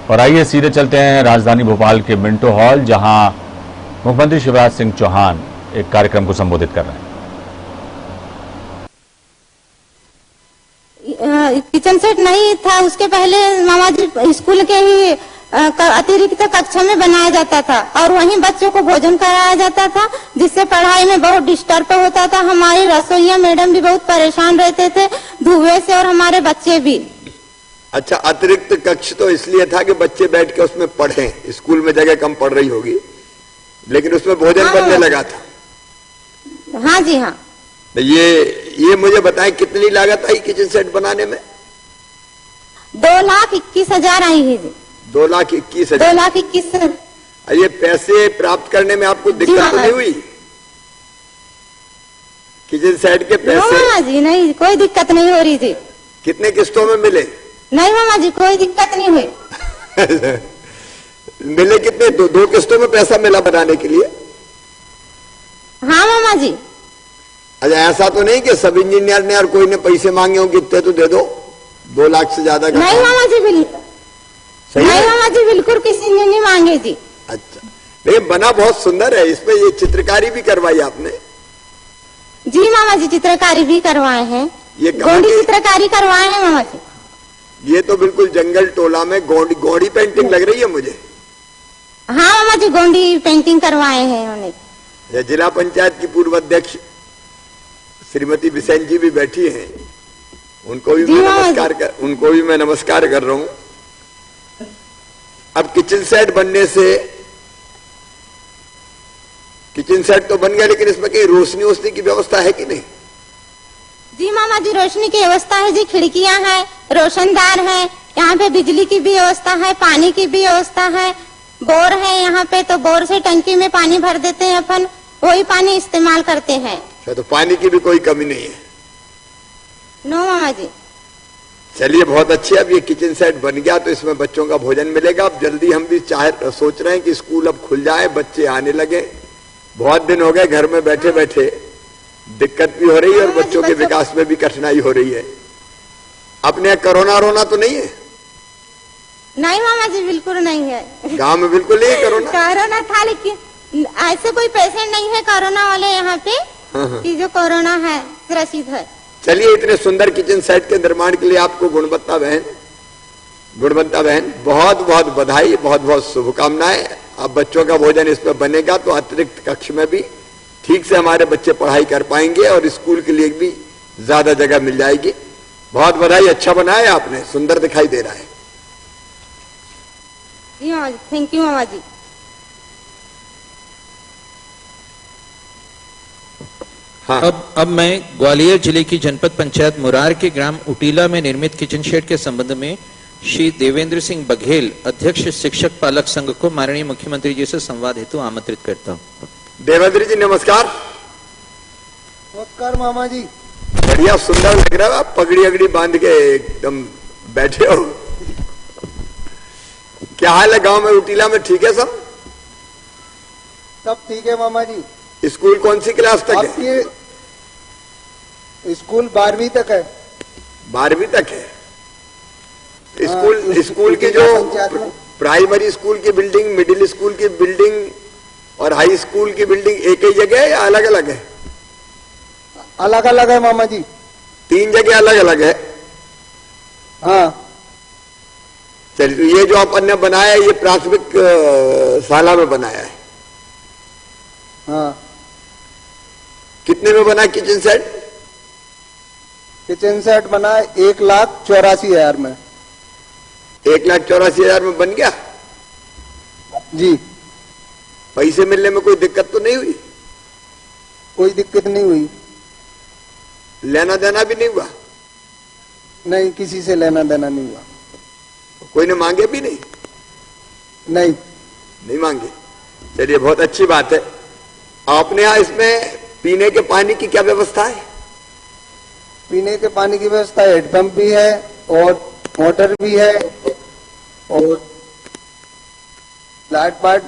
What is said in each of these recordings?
और आइए सीधे चलते हैं राजधानी भोपाल के मिंटो हॉल, जहां मुख्यमंत्री शिवराज सिंह चौहान एक कार्यक्रम को संबोधित कर रहे हैं। किचन सेट नहीं था, उसके पहले मामा जी स्कूल के ही अतिरिक्त कक्षा में बनाया जाता था और वहीं बच्चों को भोजन कराया जाता था, जिससे पढ़ाई में बहुत डिस्टर्ब होता था। हमारी रसोइया मैडम भी बहुत परेशान रहते थे धुएं से और हमारे बच्चे भी। अच्छा, अतिरिक्त कक्ष तो इसलिए था कि बच्चे बैठ के उसमें पढ़ें, स्कूल में जगह कम पड़ रही होगी, लेकिन उसमें भोजन बनने लगा था। हाँ जी हाँ। तो ये मुझे बताएं कितनी लागत आई किचन सेट बनाने में? 2,21,000 आई है जी। 2,21,000। 2,21,000। ये पैसे प्राप्त करने में आपको दिक्कत तो नहीं हुई? किचन सेट के पैसे? मामा जी नहीं, कोई दिक्कत नहीं हो रही थी। कितने किस्तों में मिले? नहीं मामा जी, कोई दिक्कत नहीं हुई। मिले कितने? दो किस्तों में पैसा मिला बनाने के लिए? हाँ मामा जी। अच्छा, ऐसा तो नहीं कि सब इंजीनियर ने और कोई ने पैसे मांगे हो कितने तो दे दो, 2 लाख से ज्यादा का? नहीं मामा जी, बिल्कुल नहीं मामा जी, बिल्कुल किसी ने नहीं मांगे जी। अच्छा, लेकिन बना बहुत सुंदर है। इसमें ये चित्रकारी भी करवाई आपने? जी मामा जी, चित्रकारी भी करवाए हैं। ये गोंडी चित्रकारी करवाए हैं मामा जी। ये तो बिल्कुल जंगल टोला में गोंडी पेंटिंग लग रही है मुझे। हाँ मामा जी, गोंडी पेंटिंग करवाए हैं उन्होंने। जिला पंचायत की पूर्व अध्यक्ष श्रीमती बिसेन जी भी बैठी हैं, उनको भी मैं नमस्कार कर रहा हूं। अब किचन सेट बनने से, किचन सेट तो बन गया, लेकिन इसमें कहीं रोशनी की व्यवस्था है कि नहीं? जी मामा जी, रोशनी की व्यवस्था है जी, खिड़कियां हैं, रोशनदार है, यहाँ पे बिजली की भी व्यवस्था है, पानी की भी व्यवस्था है, बोर है यहाँ पे, तो बोर से टंकी में पानी भर देते हैं अपन, वही पानी इस्तेमाल करते हैं। तो पानी की भी कोई कमी नहीं है? नो मामा जी। चलिए, बहुत अच्छी। अब ये किचन सेट बन गया तो इसमें बच्चों का भोजन मिलेगा। अब जल्दी हम भी सोच रहे हैं कि स्कूल अब खुल जाए, बच्चे आने लगे। बहुत दिन हो गए घर में बैठे बैठे, दिक्कत भी हो रही है और बच्चों के विकास में भी कठिनाई हो रही है। अपने कोरोना रोना तो नहीं है? नहीं मामा जी, बिल्कुल नहीं है। गांव में बिल्कुल नहीं है कोरोना? कोरोना था, लेकिन ऐसे कोई पेशेंट नहीं है कोरोना वाले यहाँ पे कि जो कोरोना है ग्रसित है। चलिए, इतने सुंदर किचन सेट के निर्माण के लिए आपको गुणवत्ता बहन बहुत बहुत बधाई, बहुत बहुत शुभकामनाएं। अब बच्चों का भोजन इसमें बनेगा तो अतिरिक्त कक्ष में भी ठीक से हमारे बच्चे पढ़ाई कर पाएंगे और स्कूल के लिए भी ज्यादा जगह मिल जाएगी। बहुत बधाई, अच्छा बनाया आपने, सुंदर दिखाई दे रहा है। जी मामा जी, थैंक यू मामा जी। हाँ। अब मैं ग्वालियर जिले की जनपद पंचायत मुरार के ग्राम उटीला में निर्मित किचन शेड के संबंध में श्री देवेंद्र सिंह बघेल, अध्यक्ष शिक्षक पालक संघ को माननीय मुख्यमंत्री जी से संवाद हेतु आमंत्रित करता हूँ। देवेंद्र जी नमस्कार। नमस्कार मामा जी। बढ़िया, सुंदर लग रहा है। आप पगड़ी अगड़ी बांध के एकदम बैठे हो। क्या हाल है गांव में, उटीला में? ठीक है सब? सब ठीक है मामा जी। स्कूल कौन सी क्लास तक है? स्कूल 12वीं तक है। 12वीं तक है? स्कूल की जो प्राइमरी स्कूल की बिल्डिंग, मिडिल स्कूल की बिल्डिंग और हाई स्कूल की बिल्डिंग एक ही जगह है या अलग अलग है? अलग अलग है मामा जी। 3 जगह अलग अलग है? हाँ। चलिए, ये जो अपन ने बनाया है ये प्राथमिक शाला में बनाया है? हाँ। कितने में बना किचन सेट? किचन सेट बना 1,84,000 में। 1,84,000 में बन गया जी। पैसे मिलने में कोई दिक्कत तो नहीं हुई? कोई दिक्कत नहीं हुई। लेना देना भी नहीं हुआ? नहीं, किसी से लेना देना नहीं हुआ। कोई ने मांगे भी नहीं? नहीं मांगे। चलिए, बहुत अच्छी बात है। आपने यहाँ इसमें पीने के पानी की क्या व्यवस्था है? पीने के पानी की व्यवस्था हैंडपंप भी है और मोटर भी है और लाइट पाइट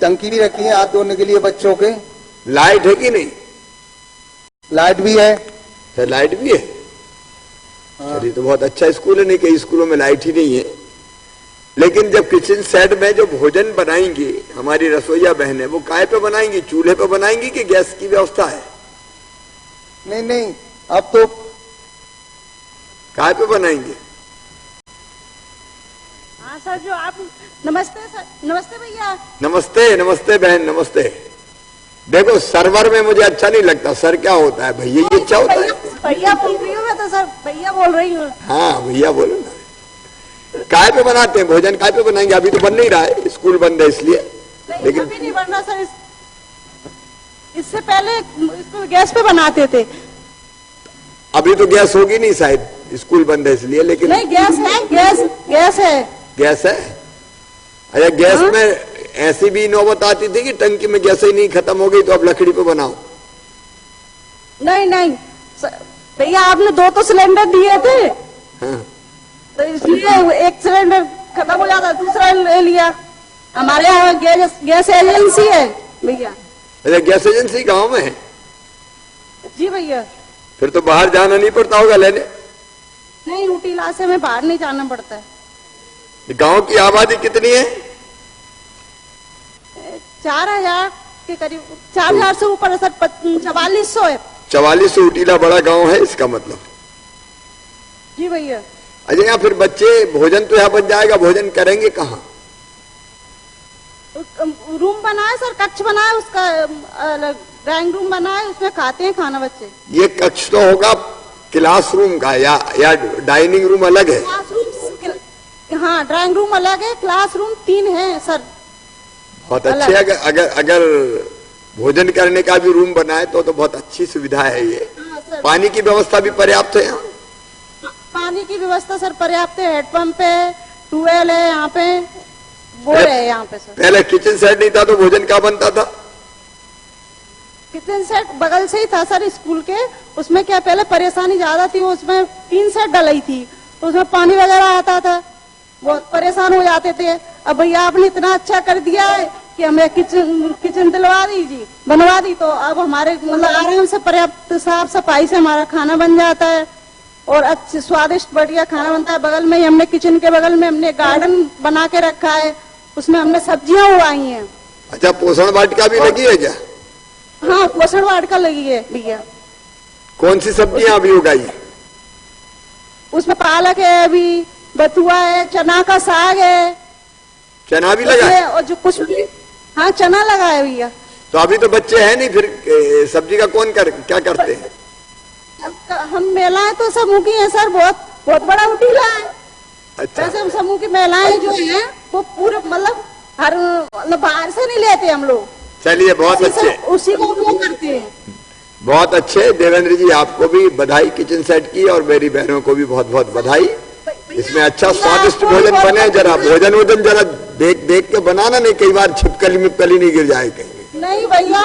टंकी भी रखी है हाथ धोने के लिए बच्चों के। लाइट है कि नहीं? लाइट भी है। लाइट भी है? चलिए, तो बहुत अच्छा स्कूल है। नहीं, कई स्कूलों में लाइट ही नहीं है। लेकिन जब किचन सेट में जो भोजन बनाएंगी हमारी रसोईया बहनें, वो काय पे बनाएंगी? चूल्हे पे बनाएंगी कि गैस की व्यवस्था है? नहीं नहीं, अब तो काय पे बनाएंगे? हाँ सर, जो आप नमस्ते सर, नमस्ते भैया। नमस्ते नमस्ते बहन, नमस्ते। देखो सर्वर में मुझे अच्छा नहीं लगता। सर क्या होता है भैया? ये अच्छा होता है? भैया बोल रही हूँ मैं तो सर, भैया बोल रही हूँ। हाँ भैया बोलो ना। काय पे बनाते हैं भोजन? काय पे बनाएंगे? अभी तो बन नहीं रहा है, स्कूल बंद है इसलिए। लेकिन अभी नहीं बन रहा सर, इससे पहले इसको गैस पे बनाते थे। अभी तो गैस होगी नहीं शायद, स्कूल बंद है इसलिए। लेकिन नहीं, गैस है, गैस है। गैस है? अरे गैस में ऐसी भी नौबत आती थी कि टंकी में गैस ही नहीं खत्म हो गई तो अब लकड़ी पे बनाओ। नहीं नहीं भैया, आपने 2 तो सिलेंडर दिए थे। हाँ। तो इसलिए एक सिलेंडर खत्म हो जाता, दूसरा ले लिया। हमारे यहाँ गैस एजेंसी है भैया। अरे गैस एजेंसी गांव में है? जी भैया। फिर तो बाहर जाना नहीं पड़ता होगा लेने? नहीं, उटीला से में बाहर नहीं जाना पड़ता है। गांव की आबादी कितनी है? 4000 के करीब, 4000 से ऊपर है सर, 4400 है। 4400 उटीला बड़ा गांव है इसका मतलब? जी भैया। अच्छा, यहाँ फिर बच्चे भोजन तो यहाँ बन जाएगा, भोजन करेंगे कहाँ? रूम बना है सर, कक्ष बना है, उसका ड्राइंग रूम बना है, उसमें खाते हैं खाना बच्चे। ये कक्ष तो होगा क्लासरूम का या डाइनिंग रूम अलग है? क्लासरूम, हाँ ड्राइंग रूम अलग है, क्लासरूम 3 है सर। बहुत अच्छे। अगर भोजन करने का भी रूम बना है तो बहुत अच्छी सुविधा है ये। हाँ, पानी की व्यवस्था भी पर्याप्त है यहाँ? पानी की व्यवस्था सर पर्याप्त है, हेडपंप है, ट्यूबवेल है यहाँ पे, बोर है यहाँ पे सर। पहले किचन सेट नहीं था तो भोजन क्या बनता था? किचन सेट बगल से ही था सर स्कूल के। उसमें क्या पहले परेशानी ज्यादा थी, उसमें 3 सेट डलाई थी तो उसमें पानी वगैरह आता था, बहुत परेशान हो जाते थे। अब भैया आपने इतना अच्छा कर दिया है कि हमें किचन दिलवा दीजिए, बनवा दी, तो अब हमारे मतलब आराम से पर्याप्त साफ सफाई से हमारा खाना बन जाता है और अच्छे स्वादिष्ट बढ़िया खाना बनता है। बगल में ही हमने, किचन के बगल में हमने गार्डन बना के रखा है, उसमें हमने सब्जियां उगाई हैं। अच्छा, पोषण वाटिका भी लगी है क्या? हाँ, पोषण वाटिका लगी है भैया। कौन सी सब्जियां अभी उगाई है? उसमें पालक है, अभी बथुआ है, चना का साग है। चना भी लगा है? और जो कुछ भी, हाँ चना लगा है भैया। तो अभी तो बच्चे हैं नहीं, फिर सब्जी का कौन क्या करते हैं? हम महिलाएं तो समूह की हैं सर, बहुत बड़ा उटीला है। अच्छा। वैसे हम समूह की महिलाएं जो हैं वो पूरे मतलब बाहर से नहीं लेते हम लोग। चलिए, बहुत अच्छे, उसी को उपयोग करते हैं। बहुत अच्छे। देवेंद्र जी, आपको भी बधाई किचन सेट की, और मेरी बहनों को भी बहुत बहुत बधाई। इसमें अच्छा स्वादिष्ट भोजन बने। जरा भोजन जरा देख के बनाना, नहीं कई बार छिपकली मिपकली नहीं गिर जाए कहीं। नहीं भैया,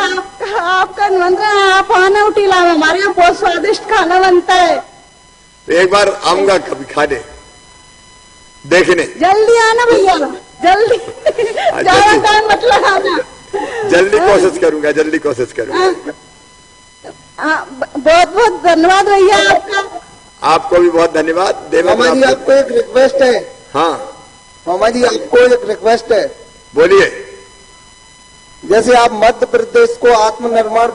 आपका निमंत्रण है, आप आना उटीला में, हमारे यहाँ बहुत स्वादिष्ट खाना बनता है। तो एक बार आऊंगा कभी खाने देखने। जल्दी आना भैया, जल्दी, ज्यादा टाइम मत लगाना। जल्दी कोशिश करूंगा, जल्दी कोशिश करूंगा। बहुत बहुत धन्यवाद भैया आपका। आपको भी बहुत धन्यवाद। मामा जी, आपको एक रिक्वेस्ट है। हाँ मामा जी, आपको एक रिक्वेस्ट है। बोलिए। जैसे आप मध्य प्रदेश को आत्मनिर्भर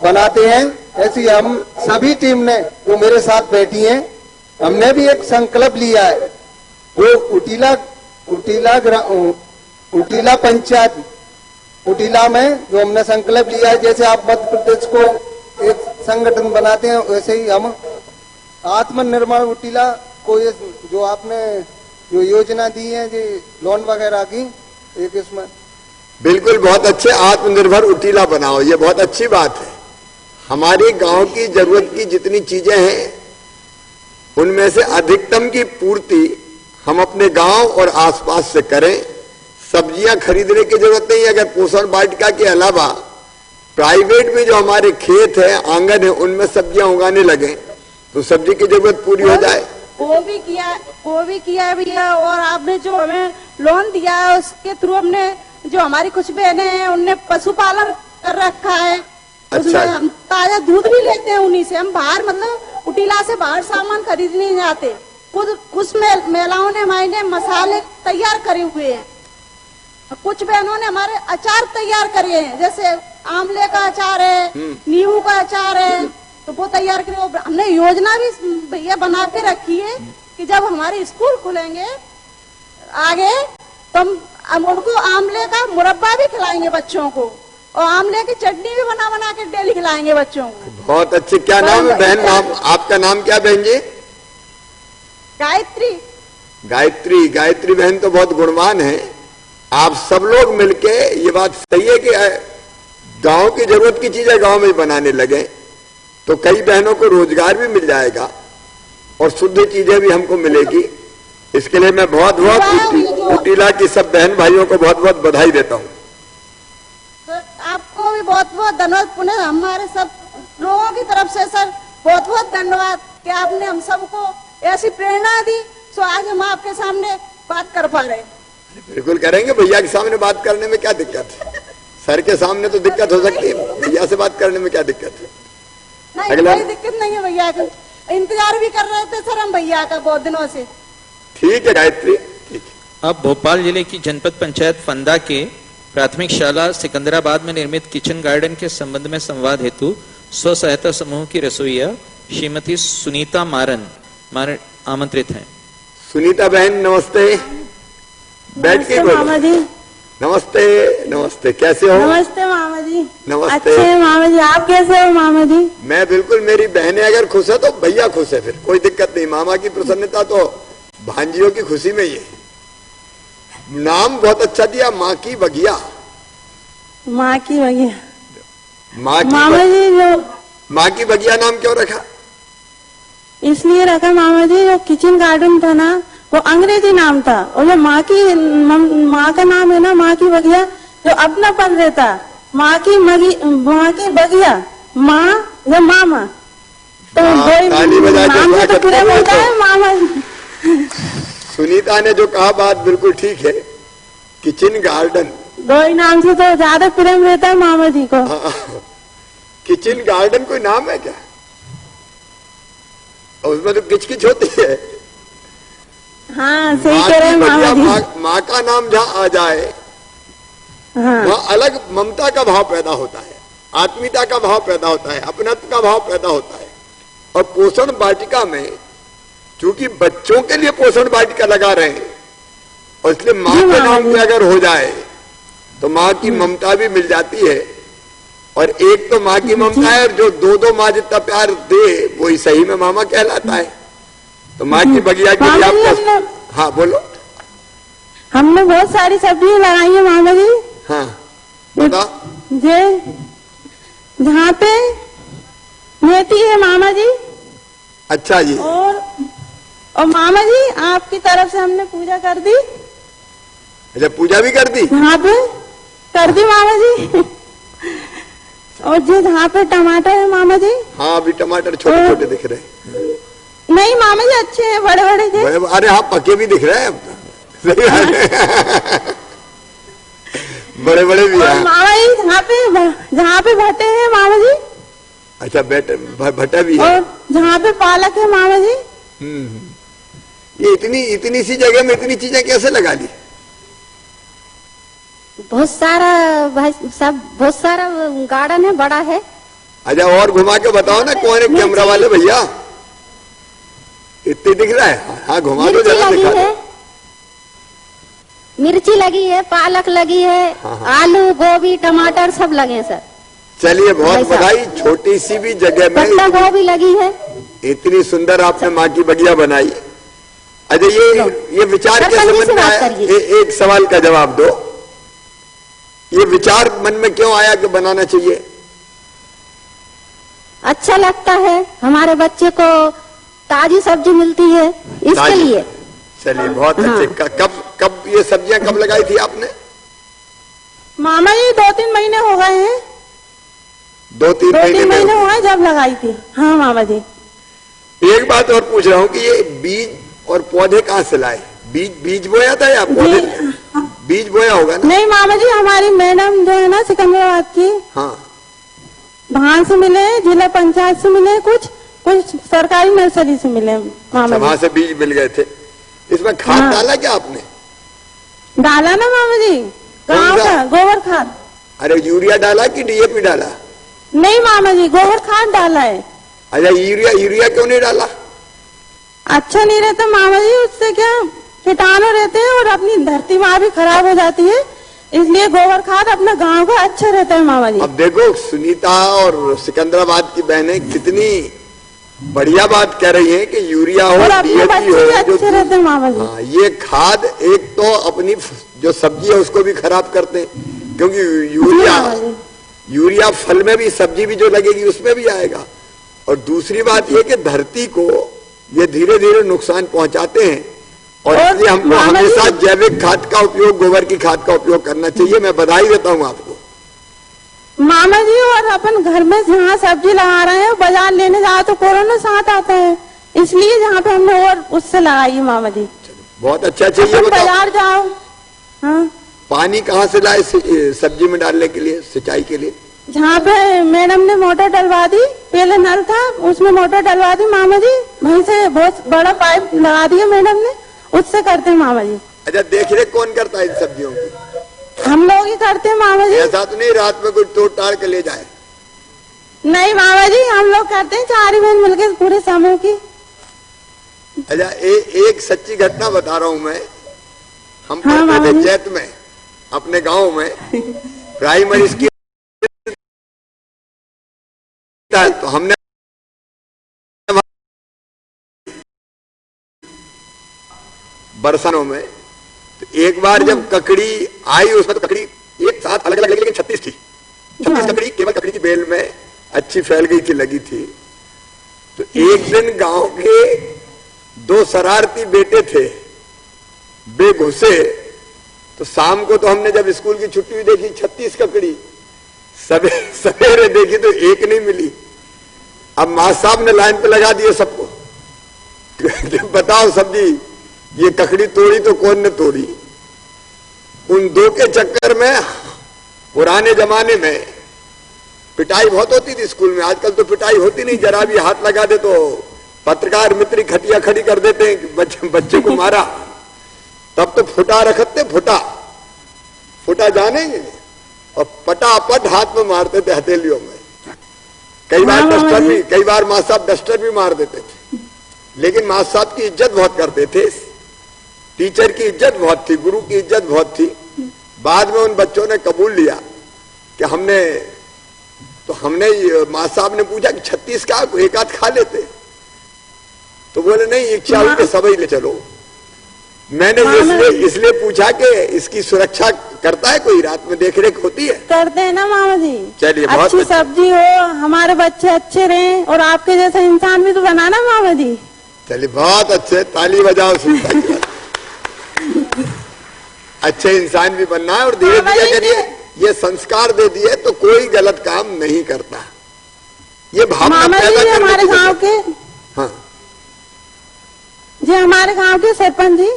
बनाते हैं, ऐसी हम सभी टीम ने जो मेरे साथ बैठी हैं, हमने भी एक संकल्प लिया है। वो उटीला पंचायत उटीला में जो हमने संकल्प लिया है, जैसे आप मध्य प्रदेश को एक संगठन बनाते हैं, वैसे ही हम आत्मनिर्भर उटीला को ये जो आपने जो योजना दी है, जो लोन वगैरह की, एक इसमें बिल्कुल बहुत अच्छे। आत्मनिर्भर उटीला बनाओ, ये बहुत अच्छी बात है। हमारे गांव की जरूरत की जितनी चीजें हैं उनमें से अधिकतम की पूर्ति हम अपने गांव और आसपास से करें। सब्जियां खरीदने की जरूरत नहीं है। अगर पोषण वाटिका के अलावा प्राइवेट में जो हमारे खेत है, आंगन है, उनमें सब्जियां उगाने लगे तो सब्जी की जरूरत पूरी हो जाए। वो भी किया है भैया। और आपने जो हमें लोन दिया है, उसके थ्रू हमने, जो हमारी कुछ बहनें हैं, उनने पशुपालन कर रखा है। अच्छा। उसमें हम ताजा दूध भी लेते हैं उन्हीं से। हम बाहर मतलब उटीला से बाहर सामान खरीदने नहीं जाते। कुछ महिलाओं ने हमारे मसाले तैयार करे हुए हैं, कुछ बहनों ने हमारे अचार तैयार करे हैं, जैसे आंवले का अचार है, नींबू का अचार है, तो वो तैयार करे। हमने योजना भी भैया बना के रखी है कि जब हमारे स्कूल खुलेंगे आगे तो हम उनको आंवले का मुरब्बा भी खिलाएंगे बच्चों को, और आंवले की चटनी भी बना बना के डेली खिलाएंगे बच्चों को। बहुत अच्छे। क्या नाम है बहन? नाम आपका नाम क्या बहन जी? गायत्री। गायत्री। गायत्री बहन तो बहुत गुणवान है। आप सब लोग मिलके, ये बात सही है कि गांव की जरूरत की चीजें गांव में बनाने लगे तो कई बहनों को रोजगार भी मिल जाएगा और शुद्ध चीजें भी हमको मिलेगी। इसके लिए मैं बहुत बहुत उटीला की सब बहन भाइयों को बहुत बहुत बधाई देता हूँ। आपको भी बहुत बहुत धन्यवाद। पुनः हमारे सब लोगों की तरफ से सर बहुत बहुत धन्यवाद कि आपने हम सबको ऐसी प्रेरणा दी, सो आज हम आपके सामने बात कर पा रहे हैं। बिल्कुल करेंगे। भैया के सामने बात करने में क्या दिक्कत है? सर के सामने तो दिक्कत हो सकती है, भैया से बात करने में क्या दिक्कत है? नहीं, कोई दिक्कत नहीं है भैया का। इंतजार भी कर रहे थे सर हम भैया का बहुत दिनों से। ठीक है गायत्री, ठीक है। अब भोपाल जिले की जनपद पंचायत फंदा के प्राथमिक शाला सिकंदराबाद में निर्मित किचन गार्डन के संबंध में संवाद हेतु स्व सहायता समूह की रसोईया श्रीमती सुनीता मारन आमंत्रित हैं। सुनीता बहन नमस्ते। बैठ के बोलो। मामा जी नमस्ते। नमस्ते, कैसे हो? नमस्ते मामा जी। नमस्ते। अच्छे मामा जी, आप कैसे हो मामा जी? मैं बिल्कुल। मेरी बहनें अगर खुश है तो भैया खुश है, फिर कोई दिक्कत नहीं। मामा की प्रसन्नता तो भांजियों की खुशी में ही है। नाम बहुत अच्छा दिया, माँ की बगिया। माँ की बगिया। माँ की मामा जी जो माँ की बगिया नाम क्यों रखा? इसलिए रखा मामा जी, जो किचन गार्डन था ना वो अंग्रेजी नाम था, और जो माँ का नाम है ना माँ की बगिया, जो अपनापन रहता। माँ की बगिया, माँ जो मामा, तो ताली बजा के नाम स्वागत तो पूरा करो बोलता तो। है मामा। सुनीता ने जो कहा बात बिल्कुल ठीक है। किचन गार्डन, दो ही नाम से तो ज्यादा प्रेम रहता है मामा जी को। किचन गार्डन कोई नाम है क्या? और उसमें तो किचकिच होती है। हाँ सही कह रहे हैं मामा जी। माँ का नाम जहाँ आ जाए हाँ वहाँ अलग ममता का भाव पैदा होता है, आत्मीयता का भाव पैदा होता है, अपनत्व का भाव पैदा होता है। और पोषण वाटिका में चूंकि बच्चों के लिए पोषण वाटिका लगा रहे हैं, और इसलिए माँ के नाम पे अगर हो जाए तो माँ की ममता भी मिल जाती है। और एक तो माँ की ममता है, और जो दो माँ जितना प्यार दे वही सही में मामा कहलाता है। तो माँ की बगिया के लिए आपको। हाँ बोलो। हमने बहुत सारी सब्जियां लगाई है मामा जी। हाँ बता। जहाँ पे मेथी है मामा जी। अच्छा जी। और मामा जी आपकी तरफ से हमने पूजा कर दी। अच्छा, पूजा भी कर दी? यहाँ पे कर दी मामा जी। और जो यहाँ पे टमाटर है मामा जी। हाँ अभी टमाटर छोटे छोटे दिख रहे हैं। नहीं मामा जी अच्छे हैं, बड़े बड़े थे। अरे हाँ पके भी दिख रहे हैं अब तो। सही बात है। बड़े बड़े भी हैं। मामा जी जहाँ पे भट्टे हैं मामा जी। अच्छा भट्टा भी है। और जहाँ पे पालक है मामा जी। ये इतनी सी जगह में इतनी चीजें कैसे लगा ली? बहुत सारा गार्डन है, बड़ा है। अच्छा और घुमा के बताओ ना, कौन है कैमरा वाले भैया? इतनी दिख रहा है? हाँ घुमा दो जरा, दिखा दो। मिर्ची लगी है, पालक लगी है, आलू गोभी टमाटर सब लगे हैं सर। चलिए बहुत बधाई। छोटी सी भी जगह में पत्ता गोभी लगी है। इतनी सुंदर आपने माँ की बगिया बनाई। अच्छा ये विचार के समझ में आया? एक सवाल का जवाब दो। ये विचार मन में क्यों आया कि बनाना चाहिए? अच्छा लगता है, हमारे बच्चे को ताजी सब्जी मिलती है इसके लिए। चलिए बहुत अच्छे। कब ये सब्जियां कब लगाई थी आपने? मामा जी 2-3 महीने हो गए हैं। 2-3 महीने हो गए जब लगाई थी। हाँ मामा जी। एक बात और पूछ रहा हूँ कि ये बीज और पौधे कहाँ से लाए? बीज बोया था या पौधे? बीज बोया होगा ना? नहीं मामा जी, हमारी मैडम जो है ना सिकंदराबाद की, हाँ वहां से मिले, जिला पंचायत से मिले, कुछ सरकारी नर्सरी से मिले मामा अच्छा, जी। वहां से बीज मिल गए थे। इसमें खाद हाँ। डाला क्या आपने? डाला ना मामा जी, गाँव कौन सा? का गोबर खाद। अरे यूरिया डाला कि डीएपी डाला? नहीं मामा जी, गोबर खाद डाला है। अच्छा, यूरिया क्यों नहीं डाला? अच्छा नहीं रहता मामा जी, उससे क्या कीटाणु रहते हैं और अपनी धरती माँ भी खराब हो जाती है, इसलिए गोबर खाद अपना गांव का अच्छा रहता है मामा जी। अब देखो, सुनीता और सिकंदराबाद की बहनें कितनी बढ़िया बात कह रही हैं कि यूरिया हो, और अपने डीएपी बच्चे हो, भी अच्छे रहते हैं मामा जी। हाँ, ये खाद एक तो अपनी जो सब्जी है उसको भी खराब करते हैं, क्योंकि मामा जी। यूरिया फल में भी, सब्जी भी जो लगेगी उसमें भी आएगा। और दूसरी बात यह कि धरती को ये धीरे धीरे नुकसान पहुंचाते हैं, और इसलिए हमको मामा जी- हमेशा जैविक खाद का उपयोग, गोबर की खाद का उपयोग करना चाहिए। मैं बधाई देता हूं आपको। मामा जी, और अपन घर में जहाँ सब्जी लगा रहे हैं, बाजार लेने जाओ तो कोरोना साथ आता है, इसलिए जहाँ पे हमने और उससे लगाई है मामा जी। बहुत अच्छा चाहिए। अपन बताओ, बाजार जाओ। हाँ, पानी कहाँ से लाए सब्जी में डालने के लिए, सिंचाई के लिए? जहाँ पे मैडम ने मोटर डलवा दी, पहले नल था उसमें मोटर डलवा दी मामा जी, वहीं से बहुत बड़ा पाइप लगा दिया मैडम ने, उससे करते हैं मामा जी। अच्छा, देख रेख कौन करता है इन सब्जियों की? हम लोग ही करते हैं मामा जी। ऐसा तो नहीं रात में कोई तोड़ ताड़ के ले जाए? नहीं मामा जी, हम लोग करते हैं, चार बहन मिलकर पूरे समूह की। अच्छा, एक सच्ची घटना बता रहा हूं मैं। हम हाँ, पढ़ते थे मामा जी। चैत में अपने गांव में, प्राइमरी स्कूल, तो हमने बरसानों में, तो एक बार जब ककड़ी आई, उसमें तो ककड़ी एक साथ अलग अलग लगी, लेकिन 36 थी। 36 ककड़ी केवल ककड़ी की बेल में अच्छी फैल गई थी, लगी थी। तो एक दिन गांव के 2 शरारती बेटे थे, बेघुसे। तो शाम को तो हमने जब स्कूल की छुट्टी हुई, देखी 36 ककड़ी, सवेरे देखी तो एक नहीं मिली। अब मां साहब ने लाइन पे लगा दिए सबको, बताओ सब्जी ये ककड़ी तोड़ी तो कौन ने तोड़ी? उन 2 के चक्कर में पुराने जमाने में पिटाई बहुत होती थी स्कूल में। आजकल तो पिटाई होती नहीं, जरा भी हाथ लगा दे तो पत्रकार मित्र खटिया खड़ी कर देते हैं कि बच्चे को मारा। तब तो फुटा रखते, फुटा जानेंगे, और पटापट हाथ में मारते थे हथेलियों में। कई बार डस्टर भी, कई बार माँ साहब डस्टर भी मार देते थे। लेकिन माँ साहब की इज्जत बहुत करते थे, टीचर की इज्जत बहुत थी, गुरु की इज्जत बहुत थी। बाद में उन बच्चों ने कबूल लिया कि हमने माँ साहब ने पूछा कि 36 का एक आध खा लेते? तो बोले नहीं, इच्छा हुई कि सभी ले चलो। मैंने इसलिए पूछा कि इसकी सुरक्षा करता है कोई, रात में देख रेख होती है? करते हैं ना मामा जी। चलिए, बहुत अच्छी अच्छा। सब्जी हो, हमारे बच्चे अच्छे रहें, और आपके जैसा इंसान भी तो बनाना मामा जी। चलिए, बहुत अच्छे, ताली बजाओ सुनता की बात। अच्छे इंसान भी बनना है, और धीरे धीरे करिए। ये संस्कार दे दिए तो कोई गलत काम नहीं करता। ये भावना मामा पैदा जी, करने हमारे की गांव जरूरत के, है। हाँ, जी हमारे गांव के सरपंच जी।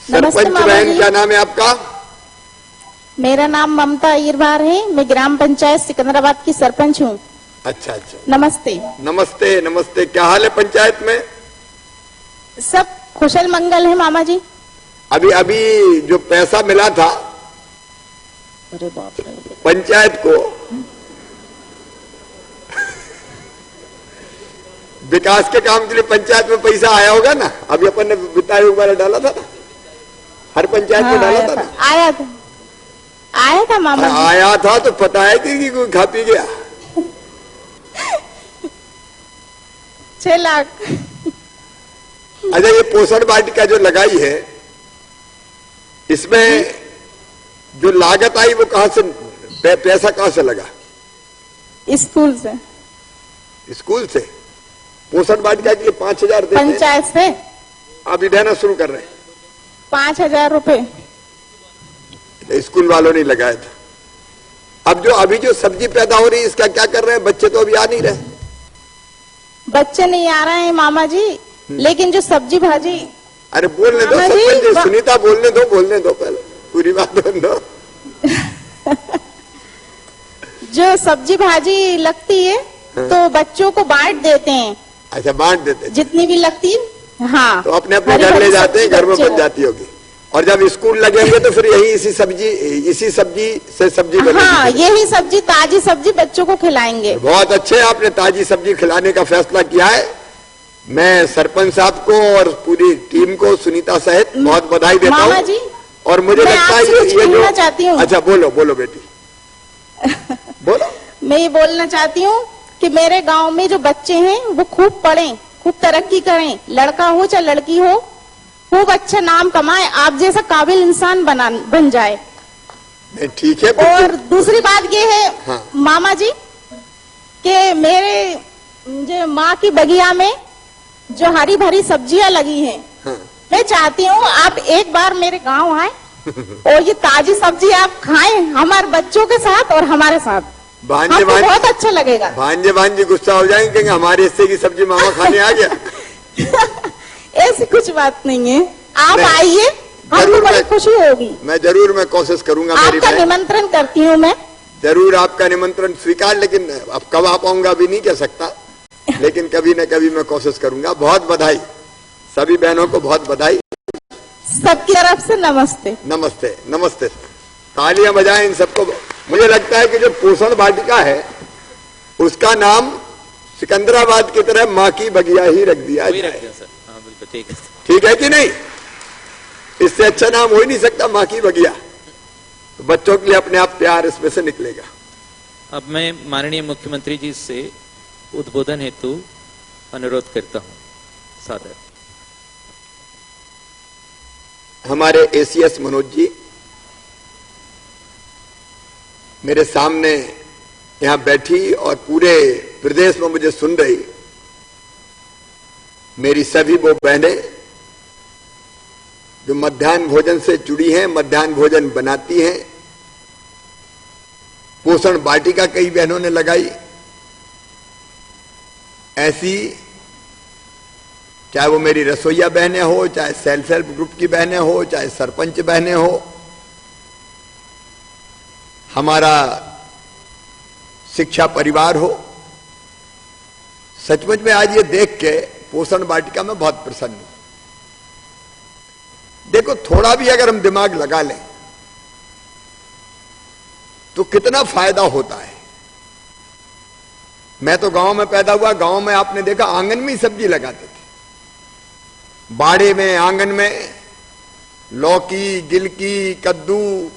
सरपंच मामा बहन, जी। क्या नाम है आपका? मेरा नाम ममता ईरबार है, मैं ग्राम पंचायत सिकंदराबाद की सरपंच हूँ। अच्छा अच्छा, नमस्ते। नमस्ते नमस्ते। क्या हाल है पंचायत में? सब कुशल मंगल है मामा जी। अभी जो पैसा मिला था अरे बाप रे, पंचायत को, विकास के काम के लिए पंचायत में पैसा आया होगा ना? अभी अपन ने वित्त आयोग वाला डाला था ना, हर पंचायत में डाला था ना? आया था मामा जी। आया था तो पता है कि कोई खा पी गया? 6 लाख। अच्छा, ये पोषण वाटिका जो लगाई है, इसमें जो लागत आई वो कहां से, पैसा कहां से लगा? स्कूल से, स्कूल से। पोषण वाटिका के लिए 5,000 देते हैं। पंचायत से अभी देना शुरू कर रहे हैं। 5,000 रुपए। स्कूल वालों ने लगाया था। अब अभी जो सब्जी पैदा हो रही है, इसका क्या कर रहे हैं? बच्चे तो अभी आ नहीं रहे। बच्चे नहीं आ रहे हैं मामा जी, लेकिन जो सब्जी भाजी। अरे बोलने दो मामा जी, सरपंच जी, सुनीता बोलने दो पहले, पूरी बात बोल दो। जो सब्जी भाजी लगती है तो बच्चों को बांट देते हैं, अच्छा बांट देते हैं। जितनी भी लगती है। हाँ, तो अपने अपने हरी घर हरी ले जाते हैं, सब्जी घर में बच्चे बच को। जाती होगी। और जब स्कूल लगेंगे तो फिर यही इसी सब्जी से सब्जी बनेगी। हाँ, यही सब्जी, ताजी सब्जी बच्चों को खिलाएंगे। बहुत अच्छे, आपने ताजी सब्जी खिलाने का फैसला किया है। मैं सरपंच साहब को और पूरी टीम को, सुनीता सहित, बहुत बधाई देता मामा हूँ। जी, और मुझे मैं लगता है आपसे कुछ ये कहना चाहती हूँ। अच्छा बोलो बोलो बेटी बोलो। मैं ये बोलना चाहती हूँ कि मेरे गांव में जो बच्चे हैं वो खूब पढ़ें, खूब तरक्की करें, लड़का हो चाहे लड़की हो, खूब अच्छा नाम कमाए, आप जैसा काबिल इंसान बन जाए। नहीं ठीक है। और दूसरी बात ये है हाँ। मामा जी कि मेरे जो माँ की बगिया में जो हरी भरी सब्जियां लगी हैं, हाँ। मैं चाहती हूँ आप एक बार मेरे गांव आए और ये ताजी सब्जी आप खाएं हमारे बच्चों के साथ और हमारे साथ। भांजे हमको भांजे बहुत अच्छा लगेगा। भांजे गुस्सा हो जाएंगे, कहेंगे हमारे हिस्से की सब्जी मामा खाने आ गया। ऐसी कुछ बात नहीं है, आप नहीं, आइए, हमको जरूर बड़ी मैं- खुशी होगी। मैं जरूर कोशिश करूंगा। मेरी आपका बहन, निमंत्रण करती हूँ मैं। जरूर आपका निमंत्रण स्वीकार, लेकिन अब कब आ पाऊंगा अभी नहीं कह सकता, लेकिन कभी न कभी मैं कोशिश करूंगा। बहुत बधाई, सभी बहनों को बहुत बधाई। सबकी तरफ से नमस्ते। नमस्ते नमस्ते, तालियां बजाएं इन सबको। मुझे लगता है कि जो पोषण वाटिका है उसका नाम सिकंदराबाद की तरह माँ की बगिया ही रख दिया वही रख जाए। दिया सर। हाँ बिल्कुल ठीक है। ठीक है कि नहीं? इससे अच्छा नाम हो ही नहीं सकता, माँ की बगिया। तो बच्चों के लिए अपने आप प्यार इसमें से निकलेगा। अब मैं माननीय मुख्यमंत्री जी से उद्बोधन हेतु अनुरोध करता हूं। सादर हमारे एसीएस मनोज जी मेरे सामने यहां बैठी और पूरे प्रदेश में मुझे सुन रही मेरी सभी वो बहनें जो मध्याह्न भोजन से जुड़ी हैं, मध्याह्न भोजन बनाती हैं। पोषण वाटिका कई बहनों ने लगाई। ऐसी चाहे वो मेरी रसोईया बहनें हो, चाहे सेल्फ हेल्प ग्रुप की बहनें हो, चाहे सरपंच बहनें हो, हमारा शिक्षा परिवार हो, सचमुच में आज ये देख के पोषण वाटिका में बहुत प्रसन्न हूं। देखो, थोड़ा भी अगर हम दिमाग लगा लें तो कितना फायदा होता है। मैं तो गांव में पैदा हुआ, गांव में आपने देखा आंगन में ही सब्जी लगाते थे। बाड़े में, आंगन में लौकी, गिलकी, कद्दू,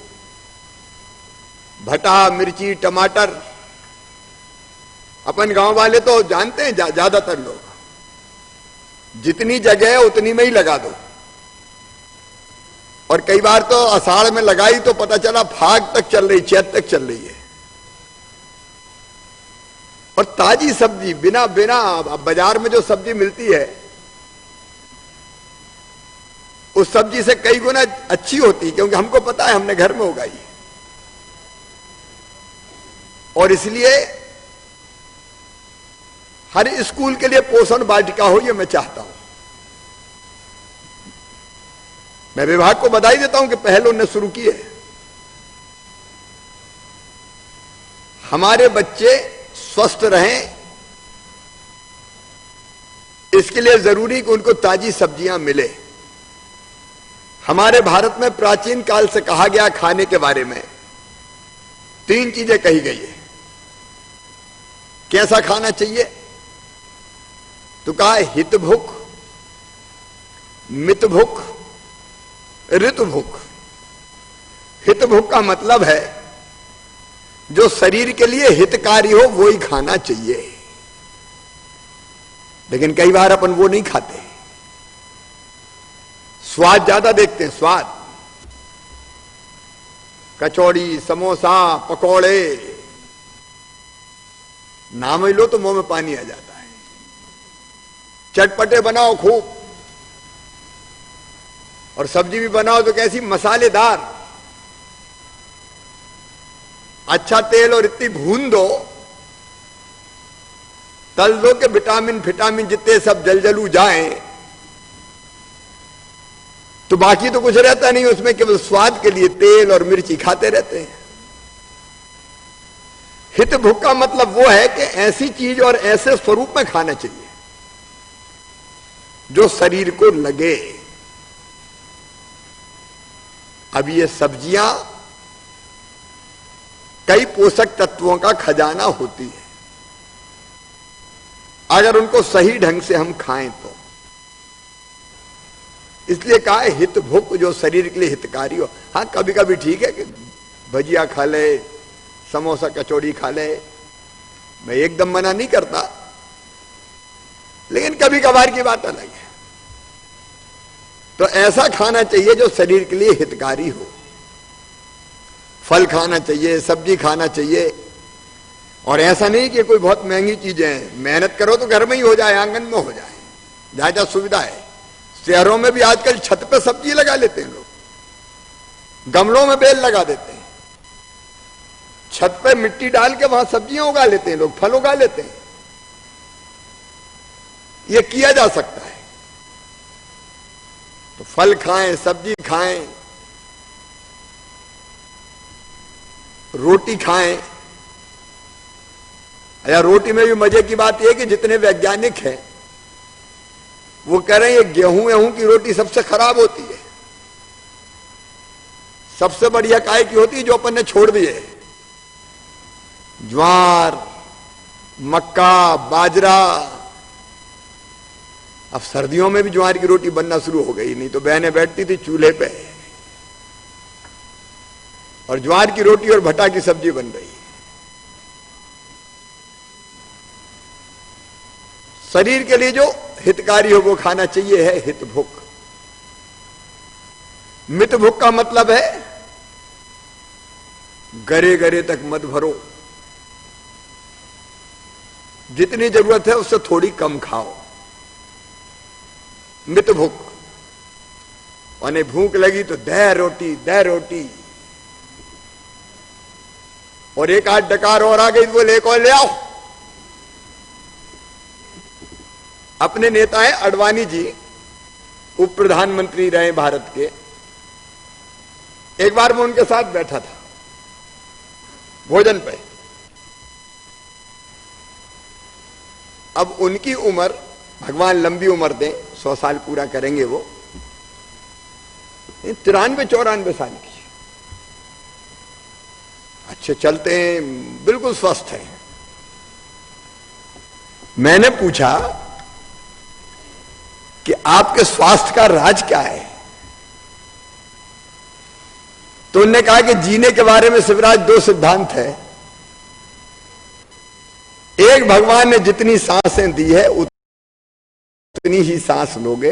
भटा, मिर्ची, टमाटर। अपन गांव वाले तो जानते हैं, ज्यादातर लोग जितनी जगह है उतनी में ही लगा दो। और कई बार तो आषाढ़ में लगाई तो पता चला फाग तक चल रही, चैत तक चल रही है। और ताजी सब्जी बिना बाजार में जो सब्जी मिलती है उस सब्जी से कई गुना अच्छी होती, क्योंकि हमको पता है हमने घर में उगाई। और इसलिए हर स्कूल के लिए पोषण वाटिका हो, ये मैं चाहता हूं। मैं विभाग को बधाई देता हूं कि पहल उन्होंने शुरू की है। हमारे बच्चे स्वस्थ रहें, इसके लिए जरूरी कि उनको ताजी सब्जियां मिले। हमारे भारत में प्राचीन काल से कहा गया खाने के बारे में 3 चीजें कही गई है। कैसा खाना चाहिए? तो कहा हित भुख, मित भुख, ऋतु भुख। हित भुख का मतलब है जो शरीर के लिए हितकारी हो वो ही खाना चाहिए। लेकिन कई बार अपन वो नहीं खाते, स्वाद ज्यादा देखते हैं। स्वाद, कचौड़ी, समोसा, पकौड़े, नाम ही लो तो मुंह में पानी आ जाता है। चटपटे बनाओ खूब, और सब्जी भी बनाओ तो कैसी मसालेदार। अच्छा तेल और इतनी भून दो, तल दो कि विटामिन फिटामिन जितने सब जलजलू जाएं, तो बाकी तो कुछ रहता नहीं उसमें, केवल स्वाद के लिए तेल और मिर्ची खाते रहते हैं। हित भुक का मतलब वो है कि ऐसी चीज और ऐसे स्वरूप में खाना चाहिए जो शरीर को लगे। अब ये सब्जियां कई पोषक तत्वों का खजाना होती है, अगर उनको सही ढंग से हम खाएं तो। इसलिए कहा है हित भुक, जो शरीर के लिए हितकारी हो। हाँ, कभी कभी ठीक है कि भजिया खा ले, समोसा कचौड़ी खा ले, मैं एकदम मना नहीं करता, लेकिन कभी कभार की बात अलग है। तो ऐसा खाना चाहिए जो शरीर के लिए हितकारी हो। फल खाना चाहिए, सब्जी खाना चाहिए, और ऐसा नहीं कि कोई बहुत महंगी चीजें हैं, मेहनत करो तो घर में ही हो जाए, आंगन में हो जाए, जहां जहां सुविधा है। शहरों में भी आजकल छत पे सब्जी लगा लेते हैं लोग, गमलों में बेल लगा देते हैं, छत पे मिट्टी डाल के वहां सब्जियां उगा लेते हैं लोग, फल उगा लेते हैं। ये किया जा सकता है। तो फल खाएं, सब्जी खाएं, रोटी खाएं। या रोटी में भी मजे की बात यह कि जितने वैज्ञानिक हैं वो कह रहे हैं ये गेहूं की रोटी सबसे खराब होती है, सबसे बढ़िया काय की होती है जो अपन ने छोड़ दी है। ज्वार, मक्का, बाजरा। अब सर्दियों में भी ज्वार की रोटी बनना शुरू हो गई, नहीं तो बहनें बैठती थी चूल्हे पे और ज्वार की रोटी और भट्टा की सब्जी बन रही है। शरीर के लिए जो हितकारी हो वो खाना चाहिए है हित भुक। मित भुक का मतलब है गरे गरे तक मत भरो, जितनी जरूरत है उससे थोड़ी कम खाओ। मित भुक। और भूख लगी तो दे रोटी, और एक आध डकार और आ गई तो बोले एक और ले आओ। अपने नेता है अडवाणी जी, उप प्रधानमंत्री रहे भारत के। एक बार मैं उनके साथ बैठा था भोजन पे। अब उनकी उम्र, भगवान लंबी उम्र दें, 100 साल पूरा करेंगे वो, 93-94 साल की, अच्छे चलते हैं, बिल्कुल स्वस्थ हैं। मैंने पूछा कि आपके स्वास्थ्य का राज क्या है? तो उन्होंने कहा कि जीने के बारे में शिवराज 2 सिद्धांत है। एक, भगवान ने जितनी सांसें दी है उतनी ही सांस लोगे,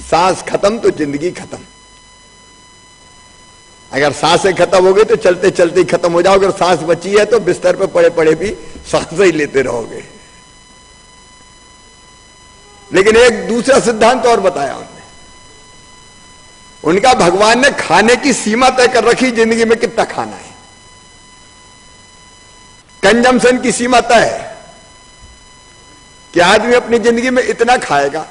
सांस खत्म तो जिंदगी खत्म। अगर सांसें खत्म हो गई तो चलते चलते ही खत्म हो जाओगे, अगर सांस बची है तो बिस्तर पे पड़े पड़े भी सांसें ही लेते रहोगे। लेकिन एक दूसरा सिद्धांत और बताया उन्होंने। उनका भगवान ने खाने की सीमा तय कर रखी, जिंदगी में कितना खाना है, कंजम्पशन की सीमा तय है कि आदमी अपनी जिंदगी में इतना खाएगा।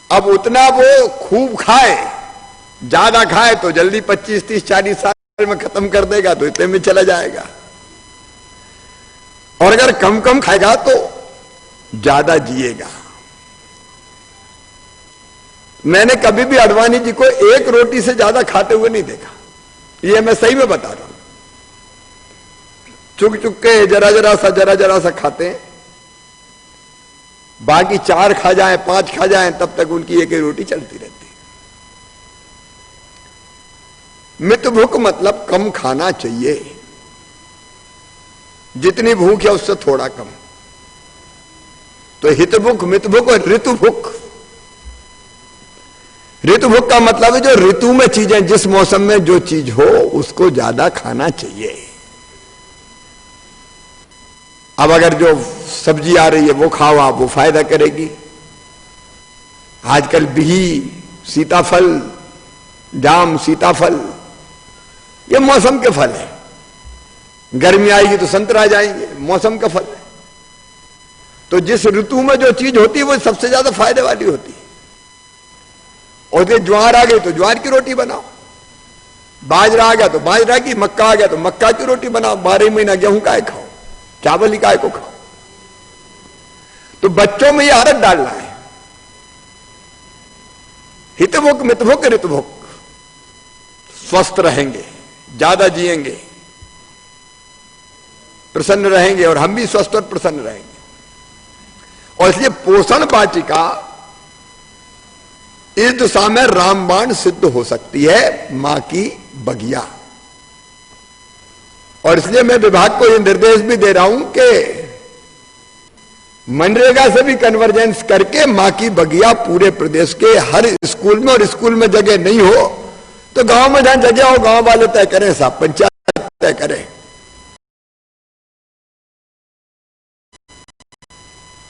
अब उतना वो खूब खाए, ज्यादा खाए तो जल्दी 25, 30, 40 साल में खत्म कर देगा, तो इतने में चला जाएगा। और अगर कम कम खाएगा तो ज्यादा जिएगा। मैंने कभी भी अडवाणी जी को एक रोटी से ज्यादा खाते हुए नहीं देखा, ये मैं सही में बता रहा हूं। चुक चुक के जरा जरा सा खाते हैं, बाकी 4 खा जाएं, 5 खा जाएं, तब तक उनकी एक ही रोटी चलती रहती है। मित भूख मतलब कम खाना चाहिए, जितनी भूख है उससे थोड़ा कम। तो हित भूख, मित भूख और ऋतु भूख। ऋतु भूख का मतलब है जो ऋतु में चीजें, जिस मौसम में जो चीज हो उसको ज्यादा खाना चाहिए। अब अगर जो सब्जी आ रही है वो खाओ आप, वो फायदा करेगी। आजकल बिही, सीताफल, जाम, सीताफल, ये मौसम के फल है। गर्मी आएगी तो संतरा जाएंगे, मौसम का फल है। तो जिस ऋतु में जो चीज होती है वो सबसे ज्यादा फायदे वाली होती है। और ये ज्वार आ गई तो ज्वार की रोटी बनाओ, बाजरा आ गया तो बाजरा की, मक्का आ गया तो मक्का की रोटी बनाओ, 12 महीना गेहूं काय खाओ, चावल ही काय को खाओ। तो बच्चों में ये आदत डालना है, हितभुक मितभुक ऋतभुक, स्वस्थ रहेंगे, ज्यादा जिएंगे, प्रसन्न रहेंगे और हम भी स्वस्थ और प्रसन्न रहेंगे। और इसलिए पोषण वाटिका इस दिशा में रामबाण सिद्ध हो सकती है, मां की बगिया। और इसलिए मैं विभाग को यह निर्देश भी दे रहा हूं कि मनरेगा से भी कन्वर्जेंस करके मां की बगिया पूरे प्रदेश के हर स्कूल में, और स्कूल में जगह नहीं हो तो गांव में जहां जगह हो गांव वाले तय करें, साहब पंचायत तय करें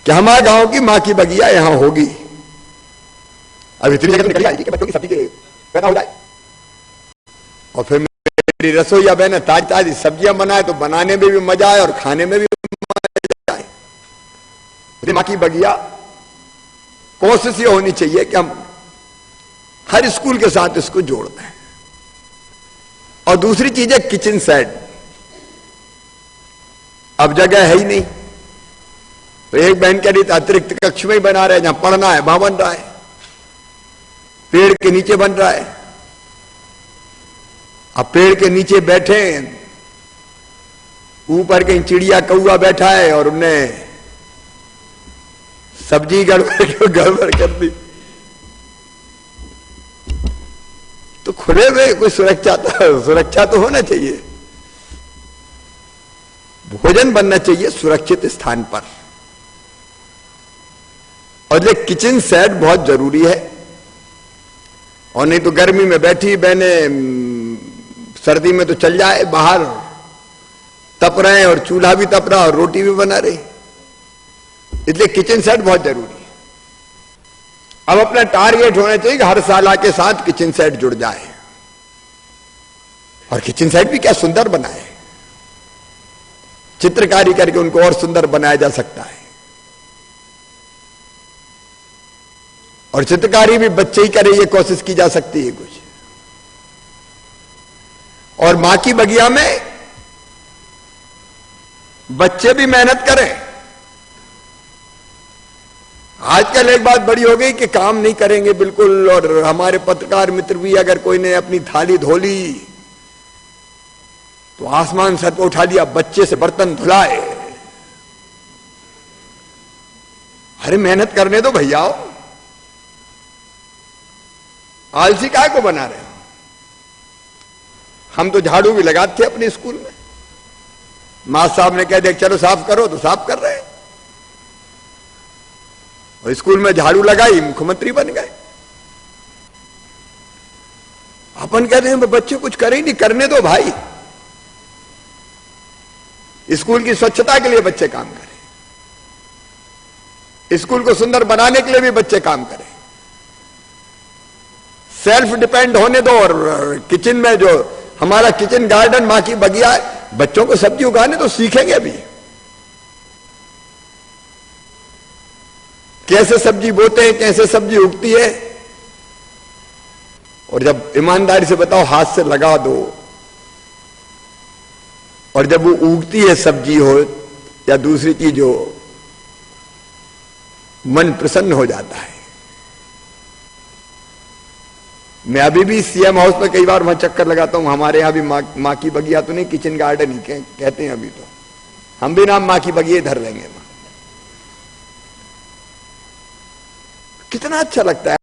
कि हमारे गांव की मां की बगिया यहां होगी। अब इतनी जगह निकल आएगी कि बच्चों की सब्जी पैदा हो जाए, और फिर मेरी रसोईया बहन ताजी ताजी सब्जियां बनाए तो बनाने में भी मजा आए और खाने में भी मजा आए। मां की बगिया कोशिश ये होनी चाहिए कि हम हर स्कूल के साथ इसको जोड़ दें। और दूसरी चीज है किचन सेट। अब जगह है ही नहीं तो एक बहन कह रही अतिरिक्त कक्ष में ही बना रहे, जहां पढ़ना है वहां बन रहा है, पेड़ के नीचे बन रहा है। अब पेड़ के नीचे बैठे, ऊपर कहीं चिड़िया कौआ बैठा है और उनने सब्जी गड़बड़ कर दी, तो खुले में कोई सुरक्षा तो होना चाहिए। भोजन बनना चाहिए सुरक्षित स्थान पर, और ये किचन सेट बहुत जरूरी है। और नहीं तो गर्मी में बैठी बहने, सर्दी में तो चल जाए बाहर, तप रहे हैं और चूल्हा भी तप रहा और रोटी भी बना रही, इसलिए किचन सेट बहुत जरूरी है। अब अपना टारगेट होना चाहिए कि हर साल के साथ किचन सेट जुड़ जाए, और किचन सेट भी क्या सुंदर बनाए, चित्रकारी करके उनको और सुंदर बनाया जा सकता है। और चित्रकारी भी बच्चे ही करे, ये कोशिश की जा सकती है कुछ। और मां की बगिया में बच्चे भी मेहनत करें। आजकल एक बात बड़ी हो गई कि काम नहीं करेंगे बिल्कुल, और हमारे पत्रकार मित्र भी अगर कोई ने अपनी थाली धो ली तो आसमान सर पर उठा लिया, बच्चे से बर्तन धुलाए। अरे मेहनत करने दो भैया, आलसी काय को बना रहे हो। हम तो झाड़ू भी लगाते थे अपने स्कूल में, मास्टर साहब ने कह दिया चलो साफ करो तो साफ कर रहे हैं, और स्कूल में झाड़ू लगाई, मुख्यमंत्री बन गए। अपन कहते हैं बच्चे कुछ करे ही नहीं, करने दो भाई। स्कूल की स्वच्छता के लिए बच्चे काम करें, स्कूल को सुंदर बनाने के लिए भी बच्चे काम करें, सेल्फ डिपेंड होने दो। और किचन में जो हमारा किचन गार्डन मां की बगिया है, बच्चों को सब्जी उगाने तो सीखेंगे भी, कैसे सब्जी बोते हैं, कैसे सब्जी उगती है। और जब ईमानदारी से बताओ, हाथ से लगा दो, और जब वो उगती है सब्जी हो या दूसरी चीज हो, मन प्रसन्न हो जाता है। मैं अभी भी सीएम हाउस में कई बार वहां चक्कर लगाता हूं। हमारे यहां भी मां की बगिया तो नहीं, किचन गार्डन ही कहते हैं अभी तो, हम भी नाम मां की बगिया धर लेंगे। कितना अच्छा लगता है।